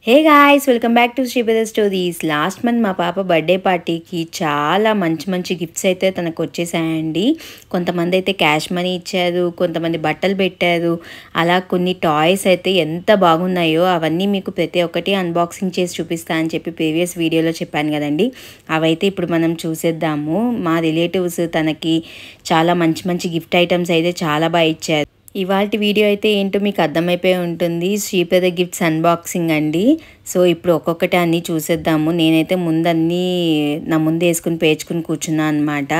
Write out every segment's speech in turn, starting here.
Hey guys, welcome back to Sripada stories. Last month మా పాప birthday పార్టీకి చాలా మంచి మంచి గిఫ్ట్స్ అయితే తనకు వచ్చేసాయండి. కొంతమంది అయితే క్యాష్ మనీ ఇచ్చారు, కొంతమంది బట్టలు పెట్టారు. అలా కొన్ని టాయ్స్ అయితే ఎంత బాగున్నాయో అవన్నీ మీకు ప్రతి ఒక్కటి అన్బాక్సింగ్ చేసి చూపిస్తా అని చెప్పి ప్రీవియస్ వీడియోలో చెప్పాను కదండి. అవైతే ఇప్పుడు మనం చూసేద్దాము. మా రిలేటివ్స్ తనకి చాలా మంచి మంచి గిఫ్ట్ ఐటమ్స్ అయితే చాలా బాగా ఇచ్చారు. ఇవాల్టి వీడియో అయితే ఏంటో మీకు అర్థమైపోయి ఉంటుంది. శ్రీపద గిఫ్ట్స్ అన్బాక్సింగ్ అండి. సో ఇప్పుడు ఒక్కొక్కటి అన్నీ చూసేద్దాము. నేనైతే ముందన్నీ నా ముందు వేసుకుని పేర్చుకుని కూర్చున్నాను అనమాట.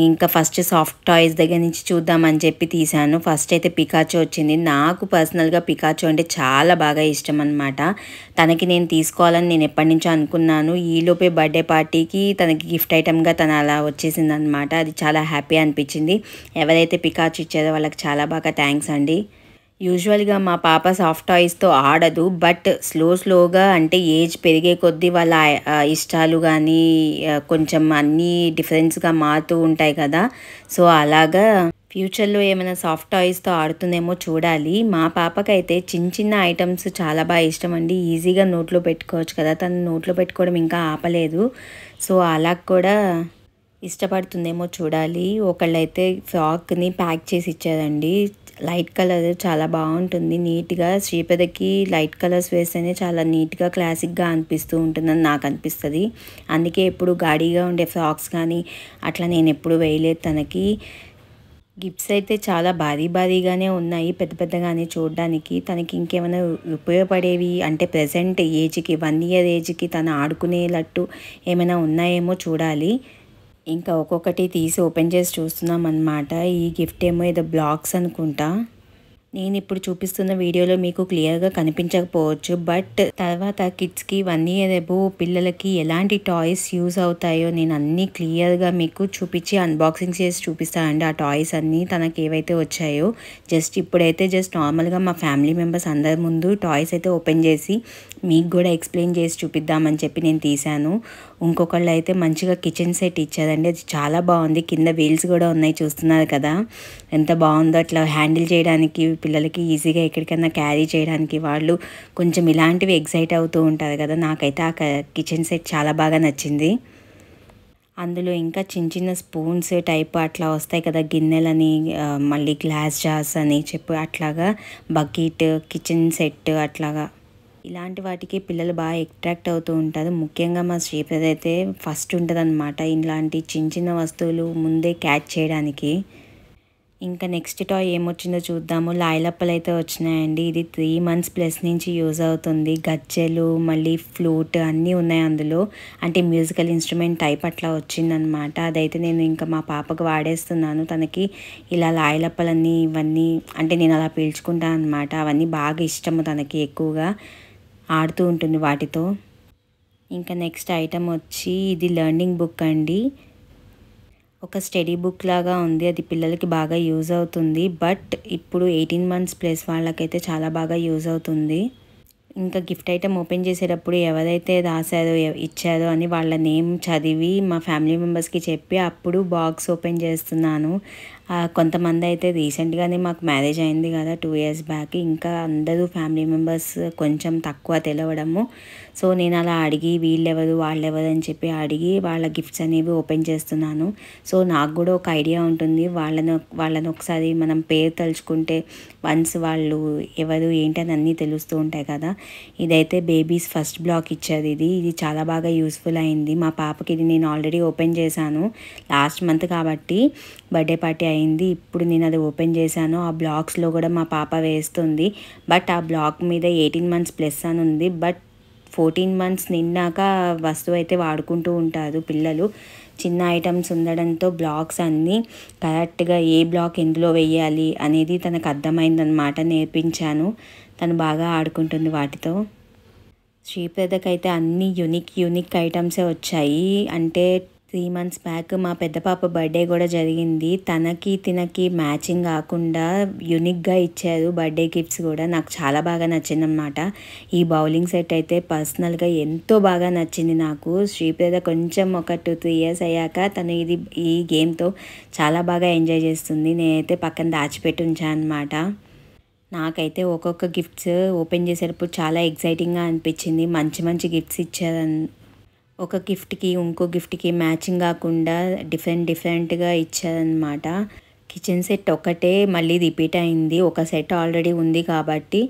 ఇంకా ఫస్ట్ సాఫ్ట్ టాయ్స్ దగ్గర నుంచి చూద్దామని చెప్పి తీశాను. ఫస్ట్ అయితే పికాచో వచ్చింది. నాకు పర్సనల్గా పికాచో అంటే చాలా బాగా ఇష్టం అనమాట. తనకి నేను తీసుకోవాలని నేను ఎప్పటి నుంచో అనుకున్నాను. ఈలోపే బర్త్డే పార్టీకి తనకి గిఫ్ట్ ఐటమ్గా తను అలా వచ్చేసింది అనమాట. అది చాలా హ్యాపీ అనిపించింది. ఎవరైతే పికాచో ఇచ్చారో వాళ్ళకి చాలా బాగా థ్యాంక్స్ అండి. యూజువల్గా మా పాప సాఫ్ట్ టాయ్స్తో ఆడదు, బట్ స్లోగా అంటే ఏజ్ పెరిగే కొద్దీ వాళ్ళ ఇష్టాలు కానీ కొంచెం అన్నీ డిఫరెన్స్గా మారుతూ ఉంటాయి కదా. సో అలాగా ఫ్యూచర్లో ఏమైనా సాఫ్ట్ టాయ్స్తో ఆడుతుందేమో చూడాలి. మా పాపకైతే చిన్న చిన్న ఐటమ్స్ చాలా బాగా ఇష్టం అండి. ఈజీగా నోట్లో పెట్టుకోవచ్చు కదా, తను నోట్లో పెట్టుకోవడం ఇంకా ఆపలేదు. సో అలా కూడా ఇష్టపడుతుందేమో చూడాలి. ఒకళ్ళైతే ఫ్రాక్ని ప్యాక్ చేసి ఇచ్చారండి. లైట్ కలర్ చాలా బాగుంటుంది, నీట్గా. శ్రీపదకి లైట్ కలర్స్ వేస్తేనే చాలా నీట్గా క్లాసిక్గా అనిపిస్తూ ఉంటుందని నాకు అనిపిస్తుంది. అందుకే ఎప్పుడు గాడిగా ఉండే ఫ్రాక్స్ కానీ అట్లా నేను ఎప్పుడు వేయలేదు తనకి. గిఫ్ట్స్ అయితే చాలా భారీగానే ఉన్నాయి, పెద్ద పెద్దగానే చూడడానికి. తనకి ఇంకేమైనా ఉపయోగపడేవి అంటే ప్రజెంట్ ఏజ్కి 1 year ఏజ్కి తను ఆడుకునేటట్టు ఏమైనా ఉన్నాయేమో చూడాలి. ఇంకా ఒక్కొక్కటి తీసి ఓపెన్ చేసి చూస్తున్నాం అన్నమాట. ఈ గిఫ్ట్ ఏమో ఏదో బ్లాక్స్ అనుకుంటా. నేను ఇప్పుడు చూపిస్తున్న వీడియోలో మీకు క్లియర్గా కనిపించకపోవచ్చు, బట్ తర్వాత కిడ్స్కి 1 year అబోవ్ పిల్లలకి ఎలాంటి టాయ్స్ యూజ్ అవుతాయో నేను అన్నీ క్లియర్గా మీకు చూపించి అన్బాక్సింగ్ చేసి చూపిస్తానండి. ఆ టాయ్స్ అన్నీ తనకి ఏవైతే వచ్చాయో ఇప్పుడైతే నార్మల్గా మా ఫ్యామిలీ మెంబర్స్ అందరి ముందు టాయ్స్ అయితే ఓపెన్ చేసి మీకు కూడా ఎక్స్ప్లెయిన్ చేసి చూపిద్దామని చెప్పి నేను తీశాను. ఇంకొకళ్ళు అయితే మంచిగా కిచెన్ సెట్ ఇచ్చారండి. అది చాలా బాగుంది. కింద వీల్స్ కూడా ఉన్నాయి, చూస్తున్నారు కదా ఎంత బాగుందో. అట్లా హ్యాండిల్ చేయడానికి పిల్లలకి ఈజీగా ఎక్కడికైనా క్యారీ చేయడానికి వాళ్ళు కొంచెం ఇలాంటివి ఎక్సైట్ అవుతూ ఉంటారు కదా. నాకైతే ఆ కిచెన్ సెట్ చాలా బాగా నచ్చింది. అందులో ఇంకా చిన్న చిన్న స్పూన్స్ టైప్ అట్లా వస్తాయి కదా, గిన్నెలని, మళ్ళీ గ్లాస్ జార్స్ అని చెప్పి అట్లాగా బకెట్, కిచెన్ సెట్ అట్లాగా ఇలాంటి వాటికి పిల్లలు బాగా అట్రాక్ట్ అవుతూ ఉంటారు. ముఖ్యంగా మా శ్రీపద అయితే ఫస్ట్ ఉంటుంది అనమాట ఇలాంటి చిన్న చిన్న వస్తువులు ముందే క్యాచ్ చేయడానికి. ఇంకా నెక్స్ట్ టాయ్ ఏమొచ్చిందో చూద్దాము. లాయలప్పలు అయితే వచ్చినాయండి. ఇది 3 months ప్లస్ నుంచి యూజ్ అవుతుంది. గజ్జెలు, మళ్ళీ ఫ్లూట్ అన్నీ ఉన్నాయి అందులో. అంటే మ్యూజికల్ ఇన్స్ట్రుమెంట్ టైప్ అట్లా వచ్చిందనమాట. అదైతే నేను ఇంకా మా పాపకు వాడేస్తున్నాను. తనకి ఇలా లాయలప్పలన్నీ ఇవన్నీ అంటే నేను అలా పీల్చుకుంటాను అనమాట. అవన్నీ బాగా ఇష్టము తనకి, ఎక్కువగా ఆడుతూ ఉంటుంది వాటితో. ఇంకా నెక్స్ట్ ఐటమ్ వచ్చి ఇది లెర్నింగ్ బుక్ అండి. ఒక స్టడీ బుక్ లాగా ఉంది. అది పిల్లలకి బాగా యూజ్ అవుతుంది, బట్ ఇప్పుడు 18 months ప్లస్ వాళ్ళకైతే చాలా బాగా యూజ్ అవుతుంది. ఇంకా గిఫ్ట్ ఐటమ్ ఓపెన్ చేసేటప్పుడు ఎవరైతే రాశారో ఇచ్చారో అని వాళ్ళ నేమ్ చదివి మా ఫ్యామిలీ మెంబర్స్కి చెప్పి అప్పుడు బాక్స్ ఓపెన్ చేస్తున్నాను. కొంతమంది అయితే రీసెంట్గానే మాకు మ్యారేజ్ అయింది కదా 2 years బ్యాక్. ఇంకా అందరూ ఫ్యామిలీ మెంబర్స్ కొంచెం తక్కువ తెలవడము. సో నేను అలా అడిగి వీళ్ళెవరు వాళ్ళెవరు అని చెప్పి అడిగి వాళ్ళ గిఫ్ట్స్ అనేవి ఓపెన్ చేస్తున్నాను. సో నాకు కూడా ఒక ఐడియా ఉంటుంది. వాళ్ళని ఒకసారి మనం పేరు తలుచుకుంటే వన్స్ వాళ్ళు ఎవరు ఏంటని అన్నీ తెలుస్తూ ఉంటాయి కదా. ఇదైతే బేబీస్ ఫస్ట్ బ్లాక్ ఇచ్చారు. ఇది చాలా బాగా యూస్ఫుల్ అయింది మా పాపకి. ఇది నేను ఆల్రెడీ ఓపెన్ చేశాను లాస్ట్ మంత్ కాబట్టి, బర్త్డే పార్టీ అయింది. ఇప్పుడు నేను అది ఓపెన్ చేశాను. ఆ బ్లాక్స్లో కూడా మా పాప వేస్తుంది, బట్ ఆ బ్లాక్ మీద 18 months ప్లస్ అని ఉంది. బట్ 14 months నిన్నాక వస్తువు అయితే వాడుకుంటూ ఉంటారు పిల్లలు. చిన్న ఐటమ్స్ ఉండడంతో బ్లాక్స్ అన్నీ కరెక్ట్గా ఏ బ్లాక్ ఎందులో వేయాలి అనేది తనకు అర్థమైందనమాట. నేర్పించాను. తను బాగా ఆడుకుంటుంది వాటితో. శ్రీపదకైతే అన్ని యూనిక్ ఐటమ్సే వచ్చాయి. అంటే 3 months బ్యాక్ మా పెద్ద పాప బర్త్డే కూడా జరిగింది. తినకి మ్యాచింగ్ కాకుండా యూనిక్గా ఇచ్చారు బర్త్డే గిఫ్ట్స్ కూడా. నాకు చాలా బాగా నచ్చిందనమాట. ఈ బౌలింగ్ సెట్ అయితే పర్సనల్గా ఎంతో బాగా నచ్చింది నాకు. శ్రీపద కొంచెం ఒక 2-3 years అయ్యాక తను ఈ గేమ్తో చాలా బాగా ఎంజాయ్ చేస్తుంది. నేనైతే పక్కన దాచిపెట్టి ఉంచాను అనమాట. నాకైతే ఒక్కొక్క గిఫ్ట్స్ ఓపెన్ చేసేటప్పుడు చాలా ఎక్సైటింగ్గా అనిపించింది. మంచి మంచి గిఫ్ట్స్ ఇచ్చారు. ఒక గిఫ్ట్కి ఇంకో గిఫ్ట్కి మ్యాచింగ్ కాకుండా డిఫరెంట్గా ఇచ్చారనమాట. కిచెన్ సెట్ ఒకటే మళ్ళీ రిపీట్ అయింది. ఒక సెట్ ఆల్రెడీ ఉంది కాబట్టి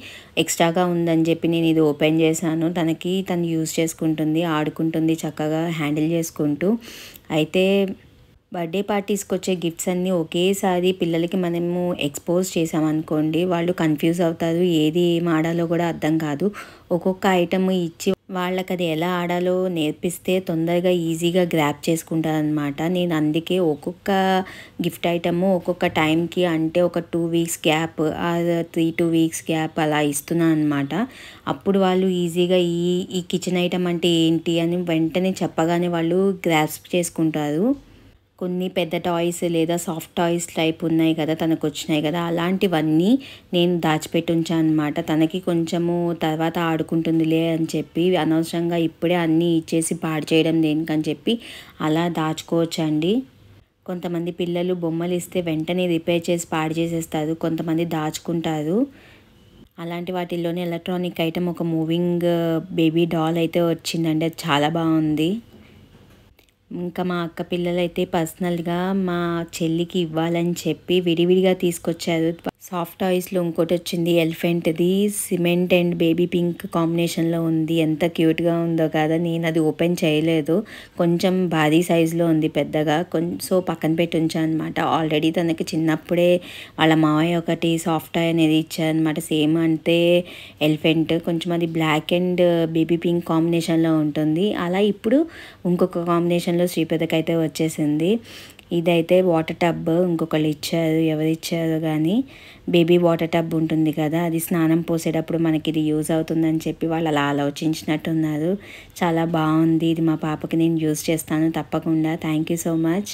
ఎక్స్ట్రాగా ఉందని చెప్పి నేను ఇది ఓపెన్ చేశాను. తను యూజ్ చేసుకుంటుంది, ఆడుకుంటుంది చక్కగా హ్యాండిల్ చేసుకుంటూ. అయితే బర్త్డే పార్టీస్కి వచ్చే గిఫ్ట్స్ అన్నీ ఒకేసారి పిల్లలకి మనము ఎక్స్పోజ్ చేసామనుకోండి, వాళ్ళు కన్ఫ్యూజ్ అవుతారు. ఏది ఏం ఆడాలో కూడా అర్థం కాదు. ఒక్కొక్క ఐటమ్ ఇచ్చి వాళ్ళకి అది ఎలా ఆడాలో నేర్పిస్తే తొందరగా ఈజీగా గ్రాప్ చేసుకుంటారనమాట. నేను అందుకే ఒక్కొక్క గిఫ్ట్ ఐటము ఒక్కొక్క టైంకి, అంటే ఒక 2 వీక్స్ గ్యాప్, 2 వీక్స్ గ్యాప్ అలా ఇస్తున్నాను అనమాట. అప్పుడు వాళ్ళు ఈజీగా ఈ కిచెన్ ఐటమ్ అంటే ఏంటి అని వెంటనే చెప్పగానే వాళ్ళు గ్రాస్ప్ చేసుకుంటారు. కొన్ని పెద్ద టాయ్స్ లేదా సాఫ్ట్ టాయ్స్ టైప్ ఉన్నాయి కదా, తనకు వచ్చినాయి కదా, అలాంటివన్నీ నేను దాచిపెట్టి ఉంచాను అనమాట. తనకి కొంచెము తర్వాత ఆడుకుంటుందిలే అని చెప్పి అనవసరంగా ఇప్పుడే అన్నీ ఇచ్చేసి పాడు చేయడం దేనికని చెప్పి అలా దాచుకోవచ్చండి. కొంతమంది పిల్లలు బొమ్మలు ఇస్తే వెంటనే రిపేర్ చేసి పాడు చేసేస్తారు, కొంతమంది దాచుకుంటారు. అలాంటి వాటిల్లోనే ఎలక్ట్రానిక్ ఐటమ్ ఒక మూవింగ్ బేబీ డాల్ అయితే వచ్చిందండి. అది చాలా బాగుంది. ఇంకా మా అక్క పిల్లలైతే పర్సనల్గా మా చెల్లికి ఇవ్వాలని చెప్పి విడివిడిగా తీసుకొచ్చారు. సాఫ్ట్ టాయ్స్లో ఇంకోటి వచ్చింది ఎలిఫెంట్ది, సిమెంట్ అండ్ బేబీ పింక్ కాంబినేషన్లో ఉంది. ఎంత క్యూట్గా ఉందో కదా. నేను అది ఓపెన్ చేయలేదు, కొంచెం భారీ సైజులో ఉంది పెద్దగా. సో పక్కన పెట్టి ఉంచాను అనమాట. ఆల్రెడీ తనకి చిన్నప్పుడే వాళ్ళ మావయ్య ఒకటి సాఫ్ట్ టాయ్ అనేది ఇచ్చారనమాట, సేమ్ అంటే ఎలిఫెంట్. కొంచెం అది బ్లాక్ అండ్ బేబీ పింక్ కాంబినేషన్లో ఉంటుంది. అలా ఇప్పుడు ఇంకొక కాంబినేషన్లో శ్రీపదకైతే వచ్చేసింది. ఇదైతే వాటర్ టబ్ ఇంకొకళ్ళు ఇచ్చారు, ఎవరు ఇచ్చారు కానీ బేబీ వాటర్ టబ్ ఉంటుంది కదా, అది స్నానం పోసేటప్పుడు మనకి ఇది యూజ్ అవుతుందని చెప్పి వాళ్ళు అలా ఆలోచించినట్టున్నారు. చాలా బాగుంది. ఇది మా పాపకి నేను యూజ్ చేస్తాను తప్పకుండా. Thank you so much.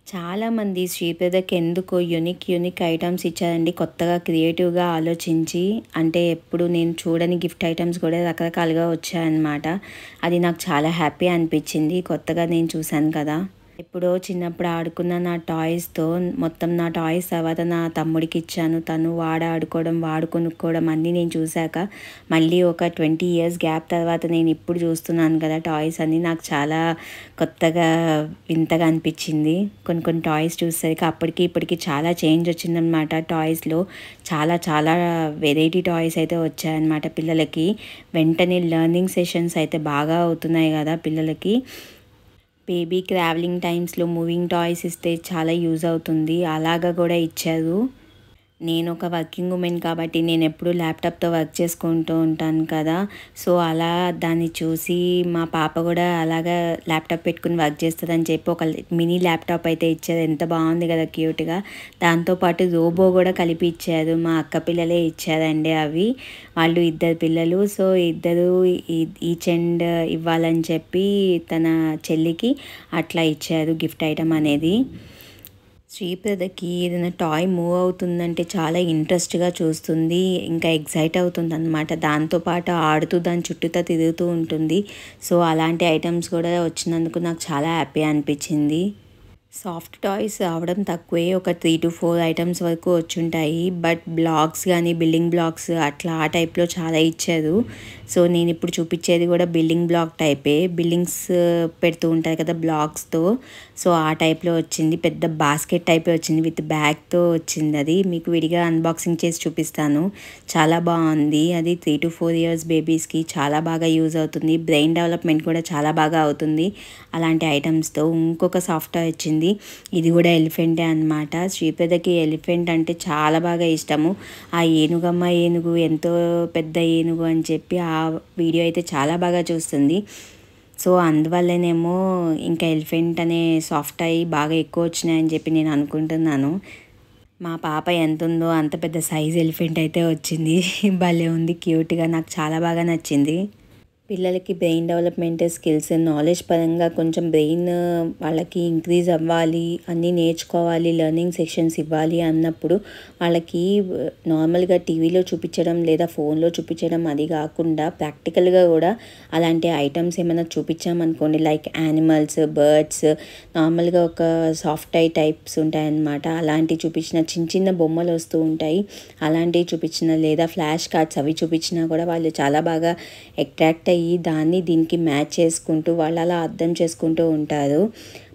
చాలామంది శ్రీపదకి ఎందుకో యూనిక్ ఐటమ్స్ ఇచ్చారండి, కొత్తగా క్రియేటివ్గా ఆలోచించి. అంటే ఎప్పుడు నేను చూడని గిఫ్ట్ ఐటమ్స్ కూడా రకరకాలుగా వచ్చాయన్నమాట. అది నాకు చాలా హ్యాపీ అనిపించింది. కొత్తగా నేను చూశాను కదా. ఎప్పుడో చిన్నప్పుడు ఆడుకున్న నా టాయ్స్తో మొత్తం నా టాయ్స్ తర్వాత నా తమ్ముడికి ఇచ్చాను. తను వాడు కొనుక్కోవడం అన్నీ నేను చూశాక మళ్ళీ ఒక 20 ఇయర్స్ గ్యాప్ తర్వాత నేను ఇప్పుడు చూస్తున్నాను కదా టాయ్స్ అన్నీ. నాకు చాలా కొత్తగా వింతగా అనిపించింది. కొన్ని టాయ్స్ చూసేసరికి అప్పటికి ఇప్పటికి చాలా చేంజ్ వచ్చిందనమాట. టాయ్స్లో చాలా వెరైటీ టాయ్స్ అయితే వచ్చాయన్నమాట పిల్లలకి. వెంటనే లెర్నింగ్ సెషన్స్ అయితే బాగా అవుతున్నాయి కదా పిల్లలకి. బేబీ ట్రావెలింగ్ టైమ్స్లో మూవింగ్ టాయ్స్ ఇస్తే చాలా యూజ్ అవుతుంది, అలాగా కూడా ఇచ్చారు. నేను ఒక వర్కింగ్ ఉమెన్ కాబట్టి నేను ఎప్పుడు ల్యాప్టాప్తో వర్క్ చేసుకుంటూ ఉంటాను కదా. సో అలా దాన్ని చూసి మా పాప కూడా అలాగా ల్యాప్టాప్ పెట్టుకుని వర్క్ చేస్తుందని చెప్పి ఒక మినీ ల్యాప్టాప్ అయితే ఇచ్చారు. ఎంత బాగుంది కదా క్యూట్గా. దాంతోపాటు రోబో కూడా కలిపి ఇచ్చారు. మా అక్క పిల్లలే ఇచ్చారండి అవి. వాళ్ళు 2 పిల్లలు. సో ఇద్దరు ఈచ్ అండ్ ఇవ్వాలని చెప్పి తన చెల్లికి అట్లా ఇచ్చారు గిఫ్ట్ ఐటమ్ అనేది. శ్రీప్రదకి ఏదైనా టాయ్ మూవ్ అవుతుందంటే చాలా ఇంట్రెస్ట్గా చూస్తుంది, ఇంకా ఎగ్జైట్ అవుతుంది అనమాట. దాంతోపాటు ఆడుతూ దాని చుట్టూతా తిరుగుతూ ఉంటుంది. సో అలాంటి ఐటమ్స్ కూడా వచ్చినందుకు నాకు చాలా హ్యాపీ అనిపించింది. సాఫ్ట్ టాయ్స్ రావడం తక్కువే, ఒక 3 to 4 ఐటమ్స్ వరకు వచ్చుంటాయి. బట్ బ్లాక్స్ కానీ బిల్డింగ్ బ్లాక్స్ అట్లా ఆ టైప్లో చాలా ఇచ్చారు. సో నేను ఇప్పుడు చూపించేది కూడా బిల్డింగ్ బ్లాక్ టైపే. బిల్డింగ్స్ పెడుతూ ఉంటారు కదా బ్లాక్స్తో, సో ఆ టైప్లో వచ్చింది. పెద్ద బాస్కెట్ టైపే వచ్చింది, విత్ బ్యాగ్తో వచ్చింది. అది మీకు విడిగా అన్బాక్సింగ్ చేసి చూపిస్తాను. చాలా బాగుంది. అది 3 to 4 ఇయర్స్ బేబీస్కి చాలా బాగా యూజ్ అవుతుంది. బ్రెయిన్ డెవలప్మెంట్ కూడా చాలా బాగా అవుతుంది అలాంటి ఐటమ్స్తో. ఇంకొక సాఫ్ట్ టాయ్ వచ్చింది, ఇది కూడా ఎలిఫెంటే అనమాట. శ్రీపదకి ఎలిఫెంట్ అంటే చాలా బాగా ఇష్టము. ఆ ఏనుగు ఎంతో పెద్ద ఏనుగు అని చెప్పి ఆ వీడియో అయితే చాలా బాగా చూస్తుంది. సో అందువల్లనేమో ఇంకా ఎలిఫెంట్ అనే సాఫ్ట్ టాయ్ బాగా ఎక్కువ వచ్చినాయని చెప్పి నేను అనుకుంటున్నాను. మా పాప ఎంత ఉందో అంత పెద్ద సైజ్ ఎలిఫెంట్ అయితే వచ్చింది. భలే ఉంది, క్యూట్గా, నాకు చాలా బాగా నచ్చింది. పిల్లలకి బ్రెయిన్ డెవలప్మెంట్ స్కిల్స్ నాలెడ్జ్ పరంగా కొంచెం బ్రెయిన్ వాళ్ళకి ఇంక్రీజ్ అవ్వాలి, అన్నీ నేర్చుకోవాలి, లెర్నింగ్ సెక్షన్స్ ఇవ్వాలి అన్నప్పుడు వాళ్ళకి నార్మల్గా టీవీలో చూపించడం లేదా ఫోన్లో చూపించడం అది కాకుండా ప్రాక్టికల్గా కూడా అలాంటి ఐటమ్స్ ఏమైనా చూపించామనుకోండి, లైక్ యానిమల్స్, బర్డ్స్, నార్మల్గా ఒక సాఫ్ట్ ఐ టైప్స్ ఉంటాయన్నమాట. అలాంటివి చూపించిన చిన్న చిన్న బొమ్మలు వస్తూ ఉంటాయి, అలాంటివి చూపించిన లేదా ఫ్లాష్ కార్డ్స్ అవి చూపించినా కూడా వాళ్ళు చాలా బాగా అట్రాక్ట్ అయ్యి దాన్ని దీనికి మ్యాచ్ చేసుకుంటూ వాళ్ళు అలా అర్థం చేసుకుంటూ ఉంటారు.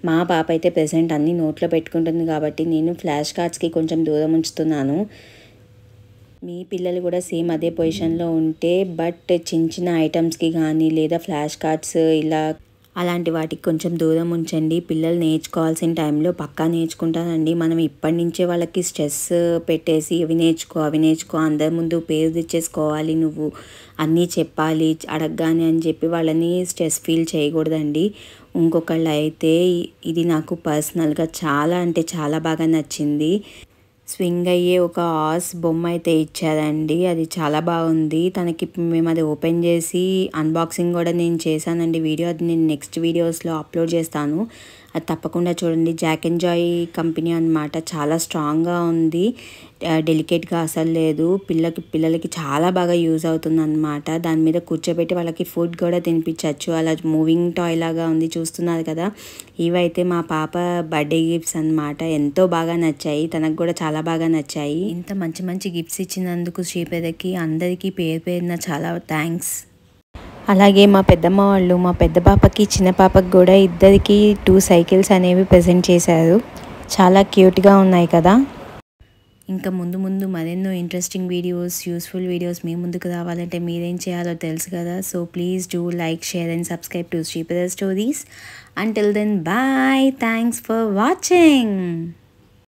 మా పాప అయితే ప్రెసెంట్ అన్నీ నోట్లో పెట్టుకుంటుంది కాబట్టి నేను ఫ్లాష్ కార్డ్స్కి కొంచెం దూరం ఉంచుతున్నాను. మీ పిల్లలు కూడా సేమ్ అదే పొజిషన్లో ఉంటే బట్ చిన్న చిన్న ఐటమ్స్కి కానీ లేదా ఫ్లాష్ కార్డ్స్ ఇలా అలాంటి వాటికి కొంచెం దూరం ఉంచండి. పిల్లలు నేర్చుకోవాల్సిన టైంలో పక్కా నేర్చుకుంటారండి. మనం ఇప్పటి నుంచే వాళ్ళకి స్ట్రెస్ పెట్టేసి అవి నేర్చుకో అందరి ముందు పేరు తెచ్చేసుకోవాలి, నువ్వు అన్నీ చెప్పాలి అడగగానే అని చెప్పి వాళ్ళని స్ట్రెస్ ఫీల్ చేయకూడదండి. ఇంకొకళ్ళు అయితే ఇది నాకు పర్సనల్గా చాలా అంటే చాలా బాగా నచ్చింది. స్వింగ్ అయ్యే ఒక ఆస్ బొమ్మ అయితే ఇచ్చారండి, అది చాలా బాగుంది. తనకి మేము అది ఓపెన్ చేసి అన్బాక్సింగ్ కూడా నేను చేశానండి వీడియో, అది నేను నెక్స్ట్ వీడియోస్లో అప్లోడ్ చేస్తాను, అది తప్పకుండా చూడండి. జాక్ అండ్ జాయ్ కంపెనీ అనమాట, చాలా స్ట్రాంగ్గా ఉంది, డెలికేట్గా అసలు లేదు. పిల్లలకి చాలా బాగా యూజ్ అవుతుంది అనమాట. దాని మీద కూర్చోబెట్టి వాళ్ళకి ఫుడ్ కూడా తినిపించవచ్చు, అలా మూవింగ్ టాయ్ లాగా ఉంది, చూస్తున్నారు కదా. ఇవైతే మా పాప బర్త్డే గిఫ్ట్స్ అనమాట, ఎంతో బాగా నచ్చాయి, తనకు కూడా చాలా బాగా నచ్చాయి. ఇంత మంచి మంచి గిఫ్ట్స్ ఇచ్చినందుకు శ్రీపేదకి అందరికీ పేరు పేరున చాలా థ్యాంక్స్. అలాగే మా పెద్దమ్మ వాళ్ళు మా పెద్ద పాపకి చిన్న పాపకి కూడా ఇద్దరికి 2 సైకిల్స్ అనేవి ప్రజెంట్ చేశారు, చాలా క్యూట్గా ఉన్నాయి కదా. ఇంకా ముందు ముందు మరెన్నో ఇంట్రెస్టింగ్ వీడియోస్, యూస్ఫుల్ వీడియోస్ మీ ముందుకు రావాలంటే మీరేం చేయాలో తెలుసు కదా. So please do like, share and subscribe to Sripada stories. Until then bye, thanks for watching.